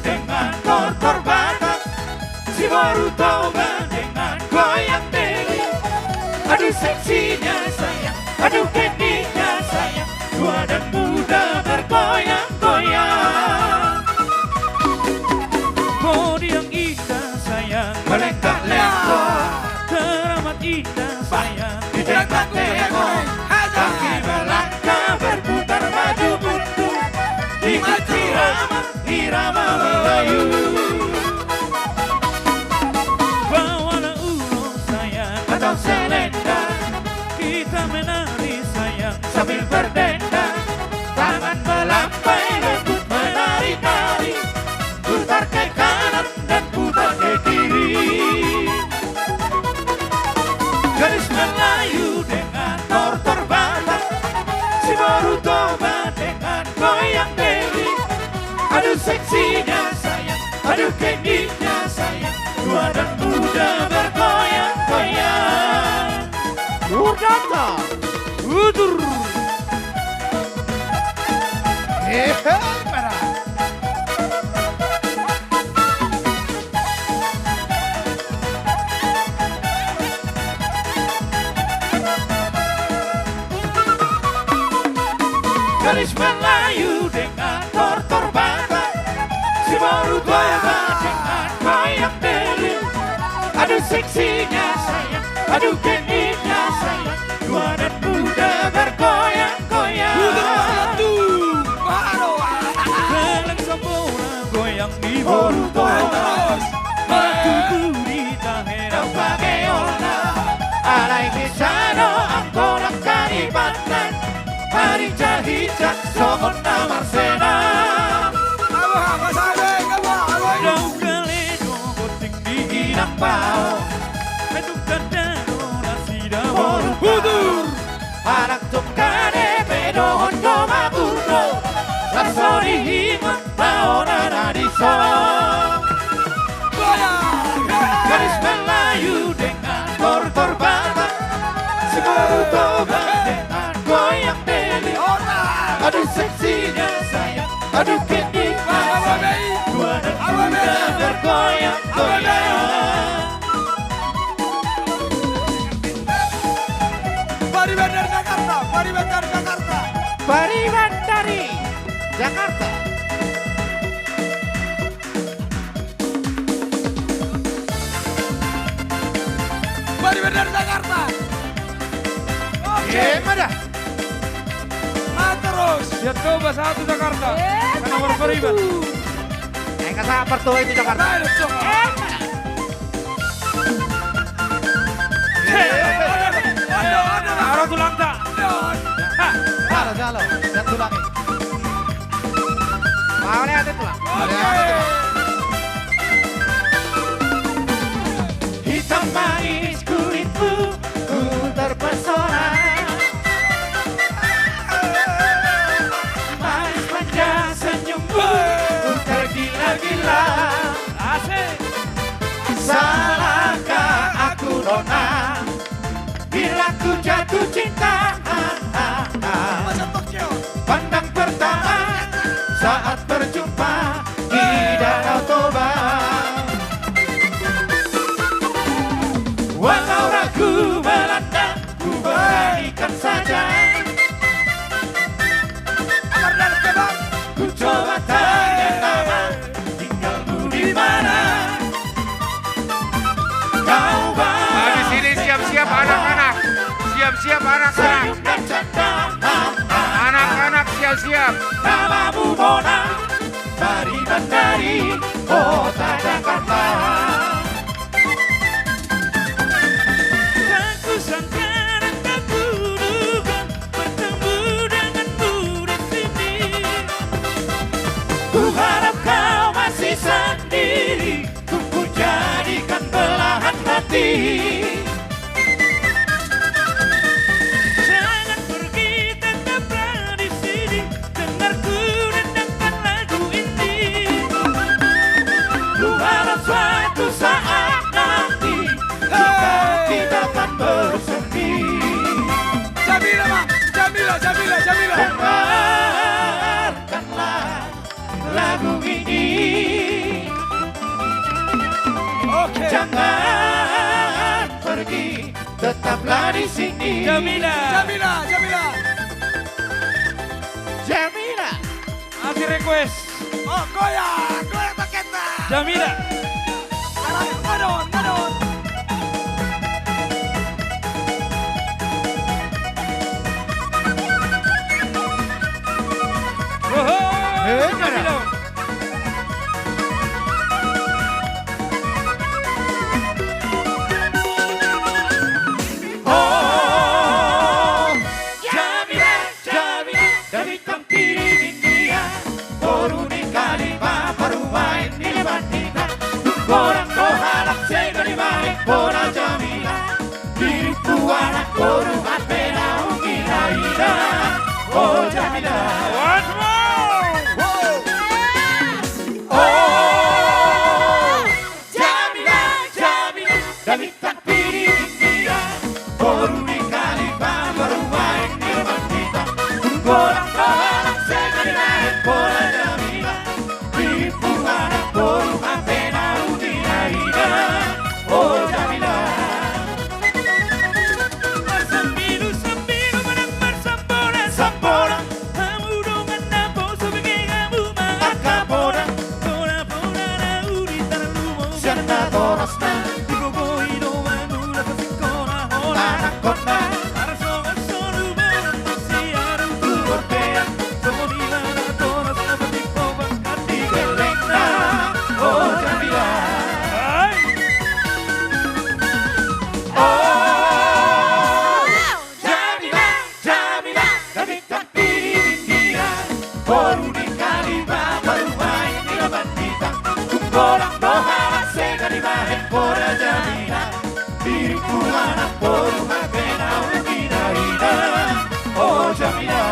dengan tortor Batak, si baru toba dengan goyang deli. Aduh seksinya sayang, aduh candy-nya sayang, tua dan muda bergoyang-goyang. Bodi yang indah sayang, melengkak-lengkok, teramat indah sayang, ditengok-tengok. Kaki melangkah berputar maju mundur, ikut irama Melayu. Bawalah ulung sayang atau selendang, kita menari sayang sambil berdendang. Tangan melampai lembut menari-nari, putar ke kanan dan putar ke kiri. Gadis Melayu dengan tortor Batak, si baru toba dengan goyang deli. Aduh seksinya sayang, aduh candy-nya sayang, tua dan muda bergoyang-goyang. Urdata, udur, merah. Gadis Melayu dengan tortor Batak, si baru toba dengan goyang deli. Aduh seksinya sayang, aduh candy-nya sayang, tua dan muda bergoyang-goyang. Geleng sempurna goyang di Boruto, matu budi tahera pageona, alai kisano angkorak karibantan, hari jahijak sokona marsena. Daun keledo goting di inang bau, heduk dandano nasi dawar budur. Anak tukane bedo hondo maburno, lasori hima maona nadiso. Gadis Melayu dengan tortor Batak, si baru toba dengan goyang deli. Aduh seksinya sayang, aduh candy-nya sayang, tua dan muda bergoyang-goyang. Pariban dari Jakarta, Pariban dari Jakarta. Pariban dari Jakarta. Pariban dari Jakarta. Oke. Gimana? Terus. Ya coba satu Jakarta. Kan nomor Pariban. Yang kata pertua itu Jakarta. Ada tulang tak? Halo, halo, dan tulangnya. Mau lihat itu tulang? Hitam manis kulitmu, ku terpesona. Manis manja senyummu, ku tergila-gila. Asik. Salahkah aku nona, bila ku jatuh cinta? Pandang pertama saat berjumpa di Danau Toba. Walau ragu melanda, ku beranikan saja. Ku coba tanya nama, tinggalmu di mana? Kau bawa Di sini siap-siap anak-anak. Siap-siap anak-anak. senyum dan canda. Anak-anak siap-siap. Namamu Mona, Pariban dari kota Jakarta. Aku sangka dan tak kuduga bertemu denganmu di sini. Ku harap kau masih sendiri, ku jadikan belahan hati. Jangan pergi, tetaplah di sini, dengarku denangkan lagu ini. Ku harap suatu saat nanti kita akan bersemi. Dengarkanlah lagu ini. tetaplah di sini. Jamila. Jamila. Kasih request. Oh, goyang paketnya. Jamila. Madon. Jamila. Oh, Jamila, dari tampil India, Boruni kali parumain di bandita, Borang dohalak sega di balik bola Jamila, diriku anak boru apena ungila ida, oh Jamila. Once more. Oh, Jamila, dari tampil India, Boruni kali parumain di bandita, Borang dohalak sega di balik bola Jamila, diriku anak boru apena ungila ida, oh Jamila. Sambilu menempat samporan. Sampora, Hamudungan napo sebagai kamu Akabora, Pora-pora na uri tanalumo. Sianda Torasna, Ikogoy no manula pasikona hora. Anakona, Araso lumayan pasiaru Turortea, Sonila na toras na patiko bangkati. Belena, oh Jamila. Ay! Oh, Jamila, dari tampil India, Boruni kali parumain di bandita, Borang dohalak sega di balik bola Jamila, diriku anak boru apena ungila ida, oh Jamila.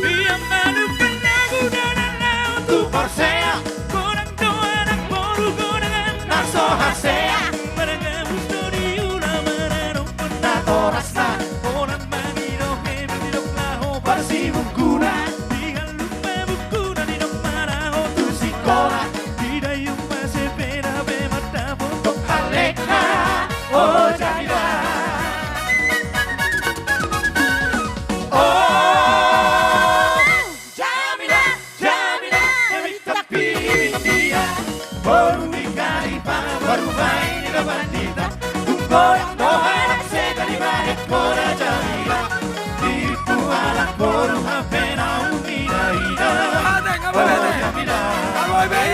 Dia malukan lagu dan laut. Tu Porsea, Korang doa anak boru godangan. Naso Hasea, Mereka di ulah menarung Na Torasna, Orang maniro hebat di laho. Parsibungkuna, Tinggal lupa buku dan di maraho. Tu Sikola, Tidak yung masepera be mata foto. Alekna, oh Jamila. Oh, Jamila, dari tampil India, Boruni kali parumain di bandita, Borang dohalak sega di balik bola Jamila, diriku anak boru apena ungila ida, oh Jamila. Aboy Bay.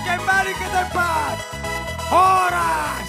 Kembali ke tempat. Horas.